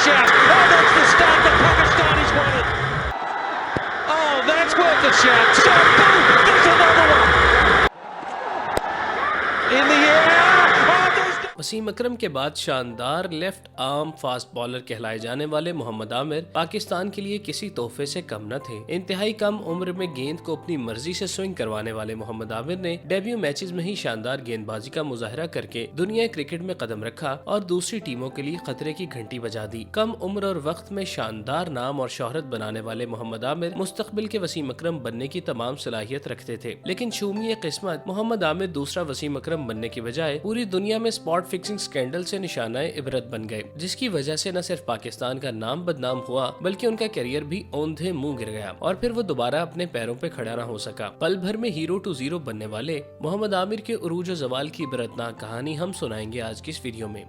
shout. Oh, that's the start the Pakistanis wanted. Oh, that's worth a shout. So, boom, there's another one. In the air. Wasim अकरम के बाद शानदार left arm fast bowler कहलाए जाने वाले मोहम्मद आमिर पाकिस्तान के लिए किसी तोहफे से कम न थे। इंतहाई कम उम्र में गेंद को अपनी मर्जी से स्विंग करवाने वाले मोहम्मद आमिर ने डेब्यू मैचेस में ही शानदार गेंदबाजी का मुजाहरा करके दुनिया क्रिकेट में कदम रखा और दूसरी टीमों के लिए खतरे की घंटी बजा दी। कम उम्र और वक्त में शानदार नाम और शोहरत बनाने वाले मोहम्मद आमिर मुस्तकबिल के वसीम अकरम बनने की तमाम सलाहियत रखते थे, लेकिन शूमिय किस्मत मोहम्मद आमिर दूसरा वसीम अकरम बनने की बजाय पूरी दुनिया में स्पॉट फिक्सिंग स्कैंडल से निशाना इबरत बन गए, जिसकी वजह से न सिर्फ पाकिस्तान का नाम बदनाम हुआ बल्कि उनका करियर भी औंधे मुंह गिर गया और फिर वो दोबारा अपने पैरों पे खड़ा न हो सका। पल भर में हीरो टू जीरो बनने वाले मोहम्मद आमिर के उरूज और जवाल की इबरतनाक कहानी हम सुनाएंगे आज की इस वीडियो में।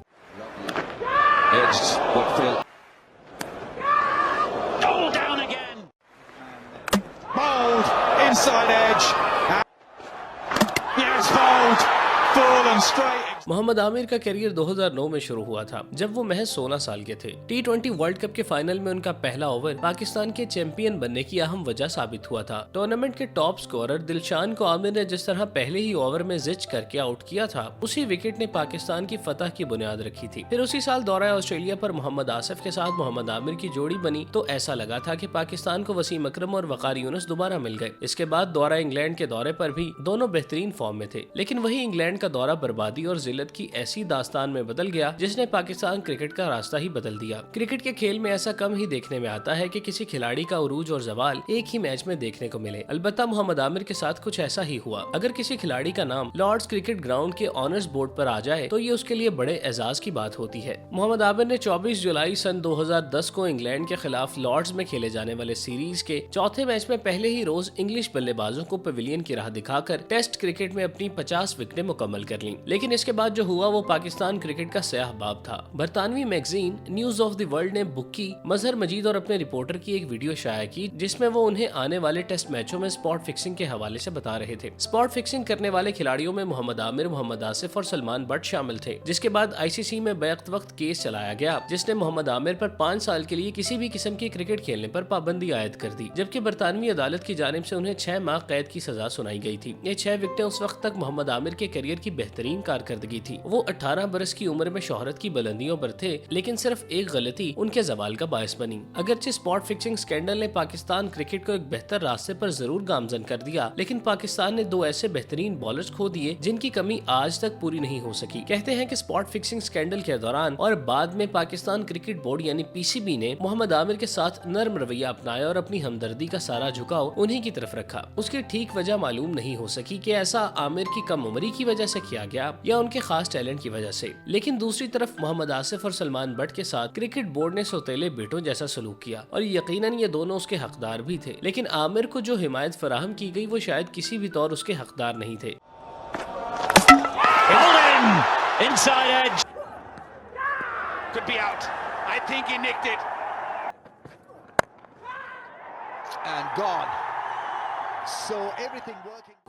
मोहम्मद आमिर का करियर 2009 में शुरू हुआ था, जब वो महज 16 साल के थे। T20 वर्ल्ड कप के फाइनल में उनका पहला ओवर पाकिस्तान के चैंपियन बनने की अहम वजह साबित हुआ था। टूर्नामेंट के टॉप स्कोरर दिलशान को आमिर ने जिस तरह पहले ही ओवर में जिच करके आउट किया था, उसी विकेट ने पाकिस्तान की फतह की बुनियाद रखी थी। फिर उसी साल दौरा ऑस्ट्रेलिया पर मोहम्मद आसिफ के साथ मोहम्मद आमिर की जोड़ी बनी तो ऐसा लगा था कि पाकिस्तान को वसीम अकरम और वकार यूनुस दोबारा मिल गए। इसके बाद दौरा इंग्लैंड के दौरे पर भी दोनों बेहतरीन फॉर्म में थे, लेकिन वही इंग्लैंड का दौरा बर्बादी और जिल्लत की ऐसी दास्तान में बदल गया जिसने पाकिस्तान क्रिकेट का रास्ता ही बदल दिया। क्रिकेट के खेल में ऐसा कम ही देखने में आता है कि किसी खिलाड़ी का उरूज और जवाल एक ही मैच में देखने को मिले। अलबत्ता मोहम्मद आमिर के साथ कुछ ऐसा ही हुआ। अगर किसी खिलाड़ी का नाम लॉर्ड्स क्रिकेट ग्राउंड के ऑनर्स बोर्ड पर आ जाए तो ये उसके लिए बड़े एजाज की बात होती है। मोहम्मद आमिर ने 24 जुलाई सन 2010 को इंग्लैंड के खिलाफ लॉर्ड्स में खेले जाने वाले सीरीज के चौथे मैच में पहले ही रोज इंग्लिश बल्लेबाजों को पवेलियन की राह दिखाकर टेस्ट क्रिकेट में अपनी 50 विकेटें मुकम्मल कर ली। लेकिन इसके बाद जो हुआ वो पाकिस्तान क्रिकेट का स्याह बाब था। बरतानवी magazine News of the World ने बुक्की, मजहर मजीद और अपने रिपोर्टर की एक वीडियो शाया की जिसमें वो उन्हें आने वाले टेस्ट मैचों में स्पॉट फिक्सिंग के हवाले से बता रहे थे। स्पॉट फिक्सिंग करने वाले खिलाड़ियों में मोहम्मद आमिर, मोहम्मद आसिफ और सलमान बट शामिल थे, जिसके बाद ICC में बैक वक्त केस चलाया गया जिसने मोहम्मद आमिर पर 5 साल के लिए किसी भी किस्म की क्रिकेट खेलने पर पाबंदी आयद कर दी, जबकि बरतानवी अदालत की जानिब से उन्हें 6 माह कैद की सजा सुनाई गई थी। ये 6 विकेटें उस वक्त तक मोहम्मद आमिर के करियर की बेहतरीन कारकर्दगी थी। वो 18 बरस की उम्र में शोहरत की बुलंदियों पर थे, लेकिन सिर्फ एक गलती उनके जवाल का बायस बनी। अगरचे स्पॉट फिक्सिंग स्कैंडल ने पाकिस्तान क्रिकेट को एक बेहतर रास्ते पर जरूर गामजन कर दिया, लेकिन पाकिस्तान ने 2 ऐसे बेहतरीन बॉलर्स खो दिए जिनकी कमी आज तक पूरी नहीं हो सकी। कहते हैं कि स्पॉट फिक्सिंग स्कैंडल के दौरान और बाद में पाकिस्तान क्रिकेट बोर्ड यानी PCB ने मोहम्मद आमिर के साथ नर्म रवैया अपनाया और अपनी हमदर्दी का सारा झुकाव उन्हीं की तरफ रखा। उसकी ठीक वजह मालूम नहीं हो सकी कि ऐसा आमिर की कम उम्री की वजह से किया गया या उनके खास टैलेंट की वजह से। लेकिन दूसरी तरफ मोहम्मद आसिफ और सलमान बट के साथ क्रिकेट बोर्ड ने सौतेले बेटों जैसा सलूक किया और यकीनन ये दोनों उसके हकदार भी थे, लेकिन आमिर को जो हिमायत फराहम की गई वो शायद किसी भी तौर उसके हकदार नहीं थे।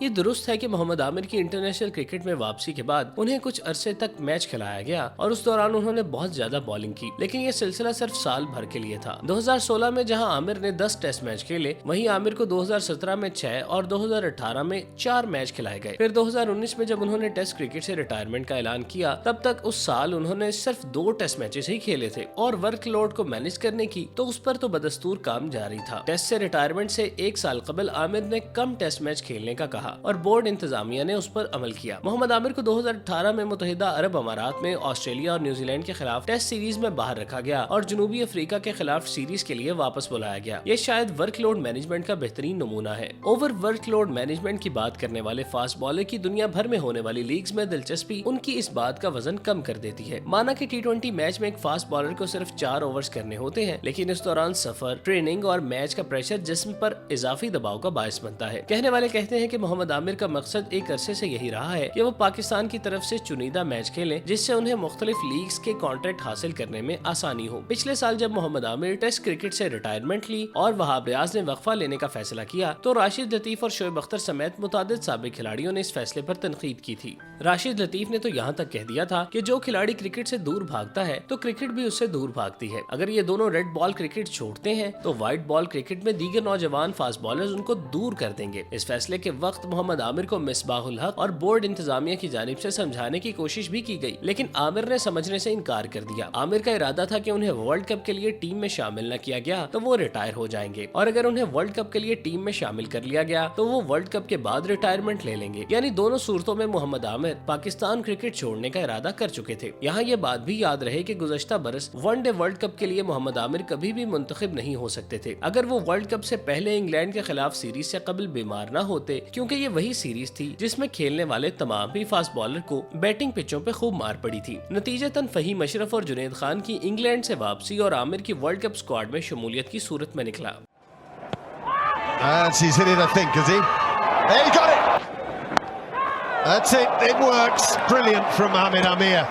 ये दुरुस्त है कि मोहम्मद आमिर की इंटरनेशनल क्रिकेट में वापसी के बाद उन्हें कुछ अरसे तक मैच खिलाया गया और उस दौरान उन्होंने बहुत ज्यादा बॉलिंग की, लेकिन ये सिलसिला सिर्फ साल भर के लिए था। 2016 में जहां आमिर ने 10 टेस्ट मैच खेले, वहीं आमिर को 2017 में 6 और 2018 में 4 मैच खिलाए गए। फिर 2019 में जब उन्होंने टेस्ट क्रिकेट से रिटायरमेंट का ऐलान किया, तब तक उस साल उन्होंने सिर्फ 2 टेस्ट मैचेस ही खेले थे और वर्कलोड को मैनेज करने की तो उस पर तो बदस्तूर काम जारी था। टेस्ट से रिटायरमेंट से 1 साल कबल आमिर ने कम टेस्ट मैच खेलने का कहा और बोर्ड इंतजामिया ने उस पर अमल किया। मोहम्मद आमिर को 2018 में मुत्तहिदा अरब अमारात में ऑस्ट्रेलिया और न्यूजीलैंड के खिलाफ टेस्ट सीरीज में बाहर रखा गया और जनूबी अफ्रीका के खिलाफ सीरीज के लिए वापस बुलाया गया। ये शायद वर्कलोड मैनेजमेंट का बेहतरीन नमूना है। ओवर वर्कलोड मैनेजमेंट की बात करने वाले फास्ट बॉलर की दुनिया भर में होने वाली लीग्स में दिलचस्पी उनकी इस बात का वजन कम कर देती है। माना कि T20 मैच में एक फास्ट बॉलर को सिर्फ 4 ओवर्स करने होते हैं, लेकिन इस दौरान सफर, ट्रेनिंग और मैच का प्रेशर जिस्म पर इजाफी दबाव का बायस बनता है। जानता है। कहने वाले कहते हैं कि मोहम्मद आमिर का मकसद एक अरसे से यही रहा है कि वो पाकिस्तान की तरफ से चुनिंदा मैच खेलें, जिससे उन्हें मुख्तलिफ लीग्स के कॉन्ट्रैक्ट हासिल करने में आसानी हो। पिछले साल जब मोहम्मद आमिर टेस्ट क्रिकेट से रिटायरमेंट ली और वहाब रियाज ने वक्फा लेने का फैसला किया तो राशिद लतीफ और शोएब अख्तर समेत मुतादिद साबिक खिलाड़ियों ने इस फैसले पर तनकीद की थी। राशिद लतीफ ने तो यहाँ तक कह दिया था कि जो खिलाड़ी क्रिकेट से दूर भागता है तो क्रिकेट भी उससे दूर भागती है। अगर ये दोनों रेड बॉल क्रिकेट छोड़ते हैं तो व्हाइट बॉल क्रिकेट में दीगर नौजवान फास्ट बॉलर्स उनको दूर कर देंगे। इस फैसले के वक्त मोहम्मद आमिर को मिसबाहुल हक और बोर्ड इंतजामिया की जानिब से समझाने की कोशिश भी की गई, लेकिन आमिर ने समझने से इनकार कर दिया। आमिर का इरादा था कि उन्हें वर्ल्ड कप के लिए टीम में शामिल न किया गया तो वो रिटायर हो जाएंगे, और अगर उन्हें वर्ल्ड कप के लिए टीम में शामिल कर लिया गया तो वो वर्ल्ड कप के बाद रिटायरमेंट ले लेंगे। यानी दोनों सूरतों में मोहम्मद आमिर पाकिस्तान क्रिकेट छोड़ने का इरादा कर चुके थे। यहाँ ये बात भी याद रहे कि गुज़श्ता बरस वनडे वर्ल्ड कप के लिए मोहम्मद आमिर कभी भी मुंतखब नहीं हो सकते थे अगर वो वर्ल्ड कप से पहले इंग्लैंड के खिलाफ सीरीज से कबल बीमार न होते, क्योंकि ये वही सीरीज थी जिसमें खेलने वाले तमाम भी फास्ट बॉलर को बैटिंग पिचों पे खूब मार पड़ी थी। नतीजतन फहीम अशरफ और जुनैद खान की इंग्लैंड से वापसी और आमिर की वर्ल्ड कप स्क्वाड में शमूलियत की सूरत में निकला। He's hit it, I think, has he? There, he got it! That's it, it works. Brilliant from Mohamed Amir.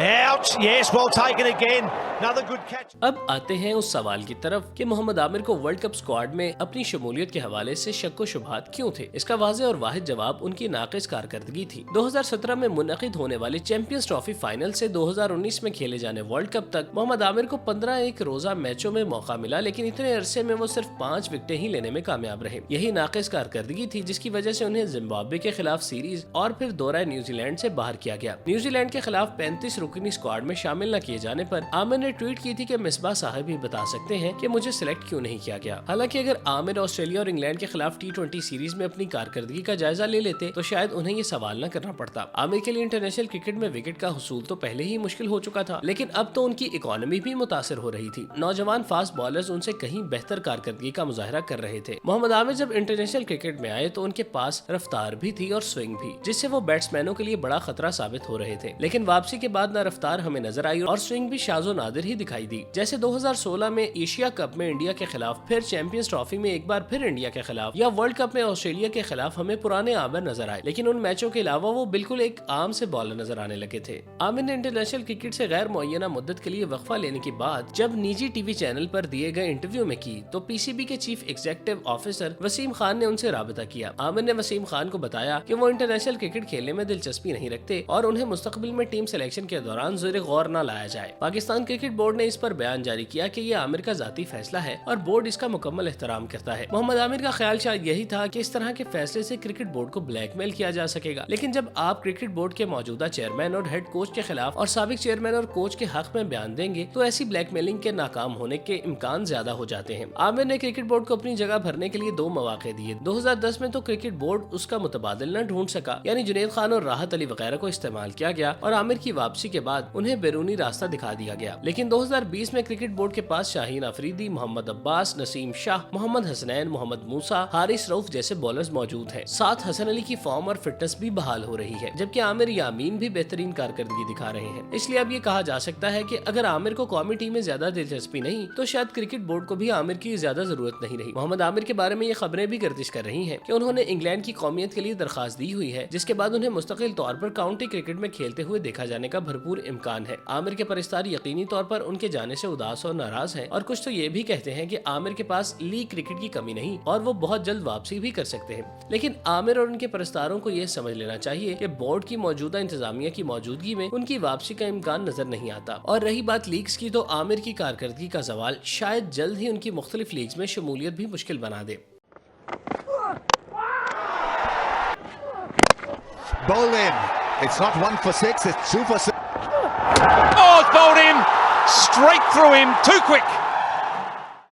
Ouch! Yes, well taken again. Another good catch. अब आते हैं उस सवाल की तरफ कि मोहम्मद आमिर को वर्ल्ड कप स्क्वाड में अपनी शमूलियत के हवाले से शक व शुबहात क्यों थे। इसका वाज़े और वाहिद जवाब उनकी नाक़िस कारकर्दगी थी। 2017 में मुनक़िद होने वाली चैंपियंस ट्रॉफी फाइनल से 2019 में खेले जाने वर्ल्ड कप तक मोहम्मद आमिर को 15 एक रोजा मैचों में मौका मिला, लेकिन इतने अरसे में वो सिर्फ 5 विकेटें ही लेने में कामयाब रहे। यही नाक़िस कारकर्दगी थी जिसकी वजह से उन्हें जिम्बाब्वे के खिलाफ सीरीज और फिर दौरा न्यूजीलैंड से बाहर किया गया। न्यूजीलैंड के खिलाफ 35 रुकनी स्क्वाड में शामिल न किए जाने पर आमिर ने ट्वीट की थी कि मिसबाह साहब ही बता सकते हैं कि मुझे सिलेक्ट क्यों नहीं किया गया। हालांकि अगर आमिर ऑस्ट्रेलिया और इंग्लैंड के खिलाफ T20 सीरीज में अपनी कारकर्दगी का जायजा ले लेते तो शायद उन्हें ये सवाल न करना पड़ता। आमिर के लिए इंटरनेशनल क्रिकेट में विकेट का हुसूल तो पहले ही मुश्किल हो चुका था, लेकिन अब तो उनकी इकोनॉमी भी मुतासर हो रही थी। नौजवान फास्ट बॉलर्स उनसे कहीं बेहतर कारकर्दगी का मुजाहरा कर रहे थे। मोहम्मद आमिर जब इंटरनेशनल क्रिकेट में आए तो उनके पास रफ्तार भी थी और स्विंग भी, जिससे वो बैट्समैनों के लिए बड़ा खतरा साबित हो रहे थे। लेकिन वापसी के बाद न रफ्तार हमें नजर आई और स्विंग भी शाज़ो नादिर ही दिखाई दी। जैसे 2016 में एशिया कप में इंडिया के खिलाफ, फिर चैंपियंस ट्रॉफी में एक बार फिर इंडिया के खिलाफ, या वर्ल्ड कप में ऑस्ट्रेलिया के खिलाफ हमें पुराने आमिर नजर आए, लेकिन उन मैचों के अलावा वो बिल्कुल एक आम से बॉलर नजर आने लगे थे। आमिर ने इंटरनेशनल क्रिकेट से गैर मुअय्यना मुद्दत के लिए वक्फा लेने की बात जब निजी टीवी चैनल पर दिए गए इंटरव्यू में की तो पीसीबी के chief executive officer Waseem Khan ने उनसे राबता किया। आमिर ने वसीम खान को बताया कि वो इंटरनेशनल क्रिकेट खेलने में दिलचस्पी नहीं रखते और उन्हें मुस्तकबिल में टीम सिलेक्शन के दौरान ज़ेर गौर न लाया जाए। पाकिस्तान क्रिकेट बोर्ड ने इस पर बयान जारी किया कि ये आमिर का जाती फैसला है और बोर्ड इसका मुकम्मल एहतराम करता है। मोहम्मद आमिर का ख्याल शायद यही था कि इस तरह के फैसले से क्रिकेट बोर्ड को ब्लैकमेल किया जा सकेगा, लेकिन जब आप क्रिकेट बोर्ड के मौजूदा चेयरमैन और हेड कोच के खिलाफ और साबिक चेयरमैन और कोच के हक में बयान देंगे तो ऐसी ब्लैकमेलिंग के नाकाम होने के इम्कान ज्यादा हो जाते हैं। आमिर ने क्रिकेट बोर्ड को अपनी जगह भरने के लिए 2 मौके दिए। 2010 में तो क्रिकेट बोर्ड उसका मुतबादिल न ढूंढ सका, यानी जुनैद खान और राहत अली वगैरह को इस्तेमाल किया गया और आमिर की वापसी के बाद उन्हें बैरूनी रास्ता दिखा दिया गया। लेकिन 2020 में क्रिकेट बोर्ड के पास शाहीन अफरीदी, मोहम्मद अब्बास, नसीम शाह, मोहम्मद हसनैन, मोहम्मद मूसा, हारिस रऊफ जैसे बॉलर्स मौजूद हैं। साथ हसन अली की फॉर्म और फिटनेस भी बहाल हो रही है, जबकि आमिर यामीन भी बेहतरीन कारकर्दगी दिखा रहे हैं। इसलिए अब ये कहा जा सकता है कि अगर आमिर को कौमी टीम में ज्यादा दिलचस्पी नहीं तो शायद क्रिकेट बोर्ड को भी आमिर की ज्यादा जरूरत नहीं रही। मोहम्मद आमिर के बारे में ये खबरें भी गर्दिश कर रही हैं कि उन्होंने इंग्लैंड की कौमियत के लिए दरखास्त दी हुई है, जिसके बाद उन्हें मुस्तकिल तौर पर काउंटी क्रिकेट में खेलते हुए देखा जाने का भरपूर इम्कान है। आमिर के परिस्तार यकीनी तौर पर उनके जाने से उदास और नाराज हैं और कुछ तो ये भी कहते हैं कि आमिर के पास लीग क्रिकेट की कमी नहीं और वो बहुत जल्द वापसी भी कर सकते हैं। लेकिन आमिर और उनके परिस्तारों को ये समझ लेना चाहिए कि बोर्ड की मौजूदा इंतजामिया की मौजूदगी में उनकी वापसी का इम्कान नजर नहीं आता। और रही बात लीग्स की, तो आमिर की कारकर्दगी का सवाल शायद जल्द ही उनकी मुख्तलिफ लीग्स में शमूलियत भी मुश्किल बना दे। Bowled in. It's not 1 for 6, it's 2 for 6. Oh, it's bowled in straight through him, too quick.